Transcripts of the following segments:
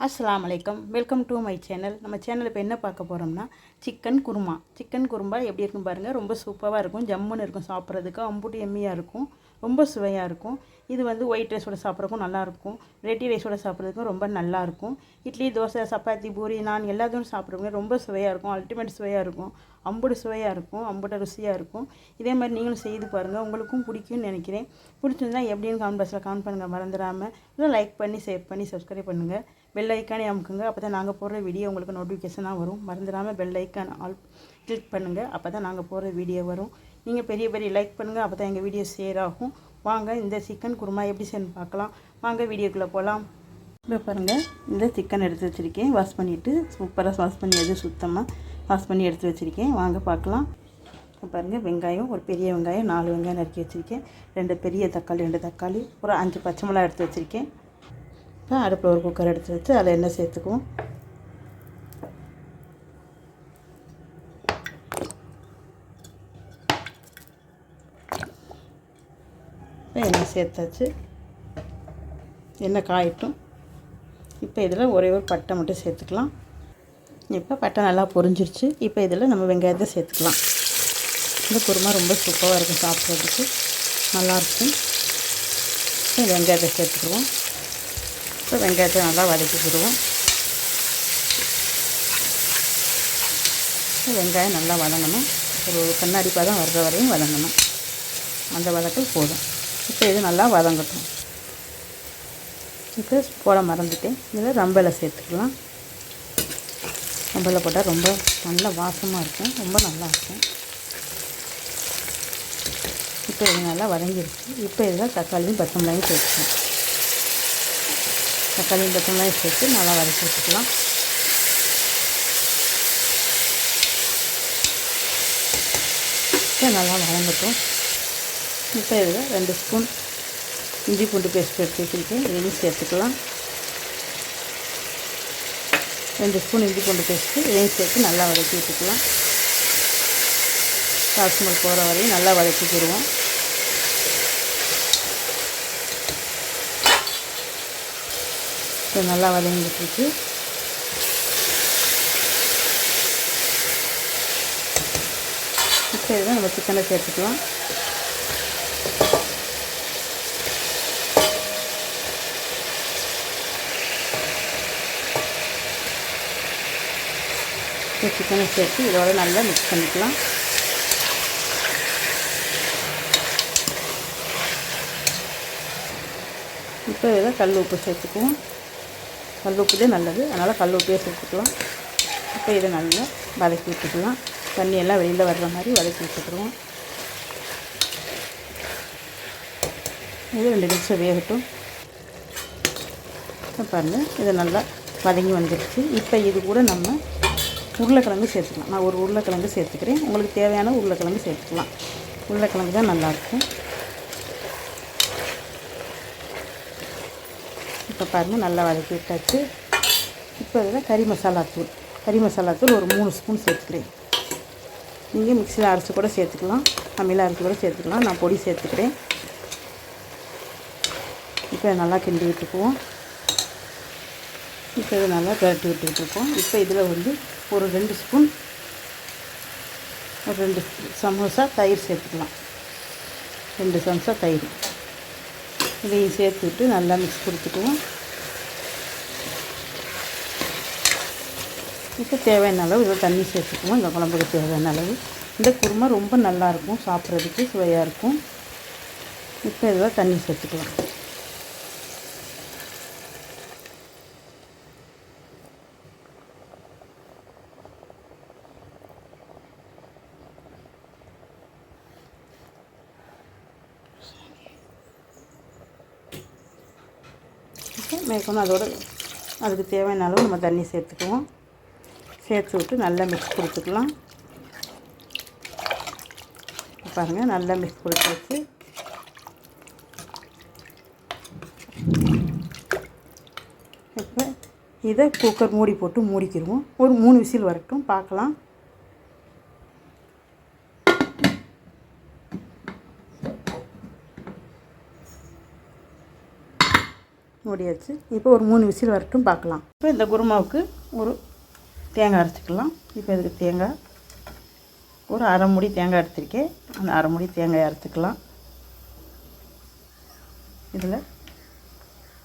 அஸ்ஸலாமு அலைக்கும். Welcome to my channel. நம்ம சேனல் இப்போ என்ன பார்க்க போகிறோம்னா சிக்கன் குருமா. சிக்கன் குருமா எப்படி இருக்குன்னு பாருங்கள். ரொம்ப சூப்பராக இருக்கும், ஜம்முன்னு இருக்கும், சாப்பிட்றதுக்கு அம்புட்டு எம்மியாக இருக்கும், ரொம்ப சுவையாக இருக்கும். இது வந்து ஒயிட் ரைஸோட சாப்பிட்றதுக்கும் நல்லாயிருக்கும், ரெட்டி ரைஸோட சாப்பிட்றதுக்கும் ரொம்ப நல்லாயிருக்கும். இட்லி, தோசை, சப்பாத்தி, பூரி, நான் எல்லாத்தையும் சாப்பிட்றவங்க ரொம்ப சுவையாக இருக்கும், அல்டிமேட் சுவையாக இருக்கும், அம்புட்டு சுவையாக இருக்கும், அம்புட்டு ருசியாக இருக்கும். இதே மாதிரி நீங்களும் செய்து பாருங்கள், உங்களுக்கும் பிடிக்கும்னு நினைக்கிறேன். பிடிச்சிருந்தா எப்படின்னு கமெண்ட் பாக்ஸில் கமெண்ட் பண்ணுங்கள், மறந்துடாமல் லைக் பண்ணி ஷேர் பண்ணி சப்ஸ்கிரைப் பண்ணுங்கள். பெல் ஐக்கானே அமுக்குங்க, அப்போ தான் நாங்கள் போடுற வீடியோ உங்களுக்கு நோட்டிஃபிகேஷனாக வரும். மறந்துடாமல் பெல் ஐக்கான் ஆல் கிளிக் பண்ணுங்கள், அப்போ தான் நாங்கள் போடுற வீடியோ வரும். நீங்கள் பெரிய பெரிய லைக் பண்ணுங்கள், அப்போ தான் எங்கள் வீடியோ ஷேர் ஆகும். வாங்க இந்த சிக்கன் குருமா எப்படி செய்யணும்னு பார்க்கலாம். வாங்க வீடியோக்குள்ளே போகலாம். இப்போ பாருங்கள், இந்த சிக்கன் எடுத்து வச்சுருக்கேன், வாஷ் பண்ணிவிட்டு சூப்பராக வாஷ் பண்ணி சுத்தமாக வாஷ் பண்ணி எடுத்து வச்சுருக்கேன். வாங்க பார்க்கலாம். பாருங்கள், வெங்காயம், ஒரு பெரிய வெங்காயம் 4 வெங்காயம் நறுக்கி வச்சுருக்கேன், 2 பெரிய தக்காளி, 2 தக்காளி, ஒரு 5 பச்சை மிளகாய் எடுத்து வச்சுருக்கேன். இப்போ அடுப்பில் ஒரு குக்கர் எடுத்து வச்சு அதில் எண்ணெய் சேர்த்துக்குவோம். இப்போ எண்ணெய் சேர்த்தாச்சு, எண்ணெய் காயட்டும். இப்போ இதில் ஒரே ஒரு பட்டை மட்டும் சேர்த்துக்கலாம். இப்போ பட்டை நல்லா பொரிஞ்சிருச்சு. இப்போ இதில் நம்ம வெங்காயத்தை சேர்த்துக்கலாம். இந்த குருமா ரொம்ப சூப்பராக இருக்கும், சாப்பிட்றதுக்கு நல்லாயிருக்கும். இப்போ வெங்காயத்தை சேர்த்துக்குவோம். இப்போ வெங்காயத்தை நல்லா வதக்கிக்கிடுவோம். வெங்காயம் நல்லா வதங்கணும், ஒரு கண்ணாடி பதம் வர்ற வரையும் வதங்கணும், அந்த வதக்கல் போதும். இப்போ இது நல்லா வதங்கட்டும். இப்போ போட மறந்துட்டேன், இதில் ரம்பலை சேர்த்துக்கலாம். ரம்பலை போட்டால் ரொம்ப நல்ல வாசமாக இருக்கும், ரொம்ப நல்லாயிருக்கும். இப்போ இது நல்லா வதங்கிடுச்சு. இப்போ இதில் தக்காளியும் பச்சை மிளகாயும் சேர்த்துக்கலாம். தக்காளியும் பச்சை மிளகாயும் சேர்த்து நல்லா வதக்கி வச்சுக்கலாம். இப்போ நல்லா வதங்கட்டும். இப்போ இதில் 2 ஸ்பூன் இஞ்சி பூண்டு பேஸ்ட் எடுத்து வச்சுருக்கேன், இதையும் சேர்த்துக்கலாம். 2 ஸ்பூன் இஞ்சி பூண்டு பேஸ்ட்டு இதையும் சேர்த்து நல்லா வதக்கி வச்சுக்கலாம். காஷ்மீர் போகிற வரையும் நல்லா வதக்கிக்கிடுவோம். இப்போ நல்லா வதங்கிட்டுருக்கு. இப்போ இதில் நம்ம சிக்கனை சேர்த்துக்கலாம். இப்போ சிக்கனை சேர்த்து இதோட நல்லா மிக்ஸ் பண்ணிக்கலாம். இப்போ இதில் கல் உப்பு சேர்த்துக்குவோம். கல் உப்பு தான் நல்லது, அதனால் கல் உப்பே சேர்த்துக்கலாம். இப்போ இதை நல்லா வதக்கி விட்டுக்கலாம். தண்ணியெல்லாம் வெளியில் வர்ற மாதிரி வதக்கி விட்டுக்குருவோம். இது 2 நிமிஷம் வேகட்டும். பாருங்கள், இது நல்லா வதங்கி வந்துடுச்சு. இப்போ இது கூட நம்ம உருளைக்கிழங்கு சேர்த்துக்கலாம். நான் ஒரு உருளைக்கிழங்கு சேர்த்துக்கிறேன், உங்களுக்கு தேவையான உருளைக்கிழங்கு சேர்த்துக்கலாம். உருளைக்கிழங்கு தான் நல்லாயிருக்கும். இப்போ பாருங்கள், நல்லா வதக்கி விட்டாச்சு. இப்போ இதில் கறி மசாலா தூள் ஒரு 3 ஸ்பூன் சேர்த்துக்கிறேன். நீங்கள் மிக்சியில் அரைச்சி கூட சேர்த்துக்கலாம், அம்மியில் அரைச்சி கூட சேர்த்துக்கலாம். நான் பொடி சேர்த்துக்கிறேன். இப்போ நல்லா கிண்டி விட்டுக்குவோம். இப்போ இதை நல்லா பிரட்டி விட்டுக்கிட்டுருக்கோம். இப்போ இதில் வந்து ஒரு 2 ஸ்பூன், ஒரு 2 சமோசா தயிர் சேர்த்துக்கலாம். 2 சமோசா தயிர் இதையும் சேர்த்துட்டு நல்லா மிக்ஸ் கொடுத்துக்குவோம். இப்போ தேவையான அளவு இதில் தண்ணி சேர்த்துக்குவோம். இந்த குழம்புக்கு தேவையான அளவு. இந்த குருமா ரொம்ப நல்லாயிருக்கும், சாப்பிட்றதுக்கு சுவையாக இருக்கும். இப்போ இதில் தண்ணி சேர்த்துக்கலாம். மேற்கொண்டு அதுக்கு தேவையான அளவு நம்ம தண்ணி சேர்த்துக்குவோம். சேர்த்து விட்டு நல்லா மிக்ஸ் கொடுத்துக்கலாம். பாருங்கள், நல்லா மிக்ஸ் கொடுத்தாச்சு. இப்போ இதை குக்கர் மூடி போட்டு மூடிக்கிடுவோம். ஒரு 3 விசில் வரட்டும், பார்க்கலாம். மூடியாச்சு. இப்போ ஒரு 3 விசில் வரட்டும் பார்க்கலாம். இப்போ இந்த குருமாவுக்கு ஒரு தேங்காய் அரைச்சிக்கலாம். இப்போ இதுக்கு தேங்காய் ஒரு அரை மூடி தேங்காய் எடுத்திருக்கேன். அந்த அரை மூடி தேங்காய் அரைச்சிக்கலாம். இதில்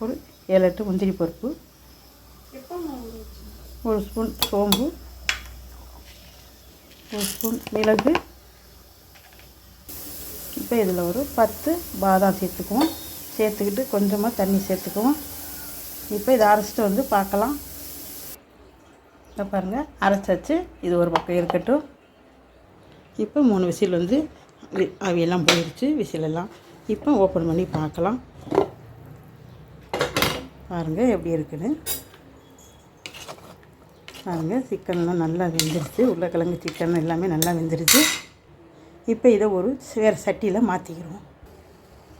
ஒரு 7-8 முந்திரி பருப்பு, ஒரு ஸ்பூன் சோம்பு, ஒரு ஸ்பூன் மிளகு. இப்போ இதில் ஒரு 10 பாதாம் சேர்த்துக்குவோம். சேர்த்துக்கிட்டு கொஞ்சமாக தண்ணி சேர்த்துக்குவோம். இப்போ இதை அரைச்சிட்டு வந்து பார்க்கலாம். இப்போ பாருங்கள் அரைச்சாச்சு. இது ஒரு பக்கம் இருக்கட்டும். இப்போ 3 விசில் வந்து அவையெல்லாம் போயிடுச்சு விசிலெல்லாம். இப்போ ஓப்பன் பண்ணி பார்க்கலாம். பாருங்கள் எப்படி இருக்குன்னு. பாருங்கள் சிக்கன்லாம் நல்லா வெந்துருச்சு. உருளைக்கிழங்கு சிக்கன் எல்லாமே நல்லா வெந்துருச்சு. இப்போ இதை ஒரு வேறு சட்டியில் மாற்றிக்கிறோம்.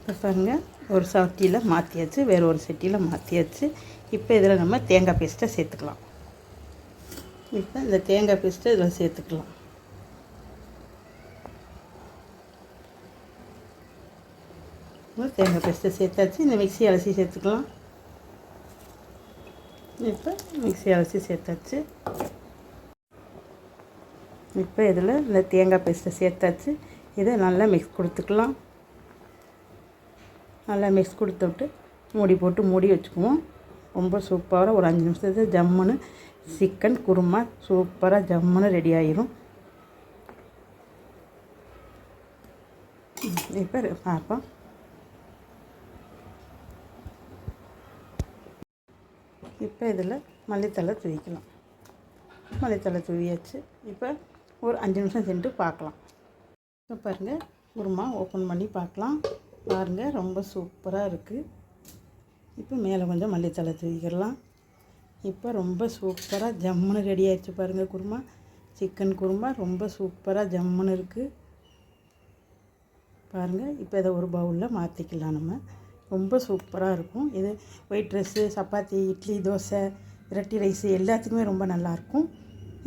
இப்போ பாருங்கள் ஒரு சட்டியில் மாற்றியாச்சு, வேறு ஒரு சட்டியில் மாற்றியாச்சு. இப்போ இதில் நம்ம தேங்காய் பேஸ்ட்டை சேர்த்துக்கலாம். இப்போ இந்த தேங்காய் பேஸ்ட்டை இதில் சேர்த்துக்கலாம். தேங்காய் பேஸ்ட்டை சேர்த்தாச்சு. இந்த மிக்ஸி அலசி சேர்த்துக்கலாம். இப்போ மிக்ஸி அலசி சேர்த்தாச்சு. இப்போ இதில் இந்த தேங்காய் பேஸ்ட்டை சேர்த்தாச்சு. இதை நல்லா மிக்ஸ் கொடுத்துக்கலாம். நல்லா மிக்ஸ் கொடுத்துட்டு மூடி போட்டு மூடி வச்சுக்குவோம். ரொம்ப சூப்பராக ஒரு 5 நிமிஷத்துக்கு ஜம்முன்னு சிக்கன் குருமா சூப்பராக ஜம்முன்னு ரெடி ஆகிரும். இப்போ பார்ப்போம். இப்போ இதில் மல்லித்தழை தூவிக்கலாம். மல்லித்தழை தூவியாச்சு. இப்போ ஒரு 5 நிமிஷம் சென்று பார்க்கலாம். இப்போ பாருங்கள் குருமா ஓப்பன் பண்ணி பார்க்கலாம். பாருங்கள் ரொம்ப சூப்பராக இருக்குது. இப்போ மேலே கொஞ்சம் மல்லித்தழை தூவிக்கலாம். இப்போ ரொம்ப சூப்பராக ஜம்முன்னு ரெடி ஆகிடுச்சு. பாருங்கள் குருமா, சிக்கன் குருமா ரொம்ப சூப்பராக ஜம்முன்னு இருக்குது. பாருங்கள் இப்போ இதை ஒரு பவுலில் மாற்றிக்கலாம். நம்ம ரொம்ப சூப்பராக இருக்கும். இது ஒயிட் ரைஸு, சப்பாத்தி, இட்லி, தோசை, இரட்டி ரைஸு எல்லாத்துக்குமே ரொம்ப நல்லாயிருக்கும்.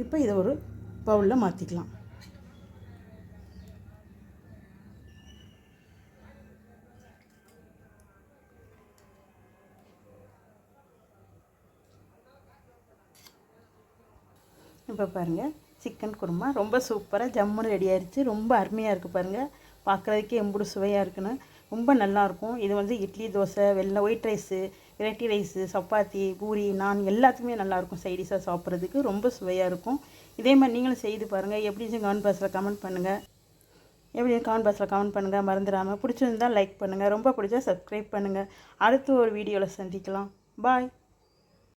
இப்போ இதை ஒரு பவுலில் மாற்றிக்கலாம். இப்போ பாருங்கள் சிக்கன் குருமா ரொம்ப சூப்பராக ஜம்முன்னு ரெடி ஆயிடுச்சு. ரொம்ப அருமையாக இருக்குது. பாருங்கள் பார்க்குறதுக்கே எம்புடு சுவையாக இருக்குன்னு ரொம்ப நல்லாயிருக்கும். இது வந்து idli, dosa, white rice, variety rice, chapati, puri, நான் எல்லாத்துக்குமே நல்லாயிருக்கும். சைடிஷாக சாப்பிட்றதுக்கு ரொம்ப சுவையாக இருக்கும். இதே மாதிரி நீங்களும் செய்து பாருங்கள். எப்படி கமெண்ட் பாக்ஸில் கமெண்ட் பண்ணுங்கள். மறந்துடாமல் பிடிச்சிருந்தால் லைக் பண்ணுங்கள். ரொம்ப பிடிச்சா சப்ஸ்கிரைப் பண்ணுங்கள். அடுத்து ஒரு வீடியோவில் சந்திக்கலாம். பாய்.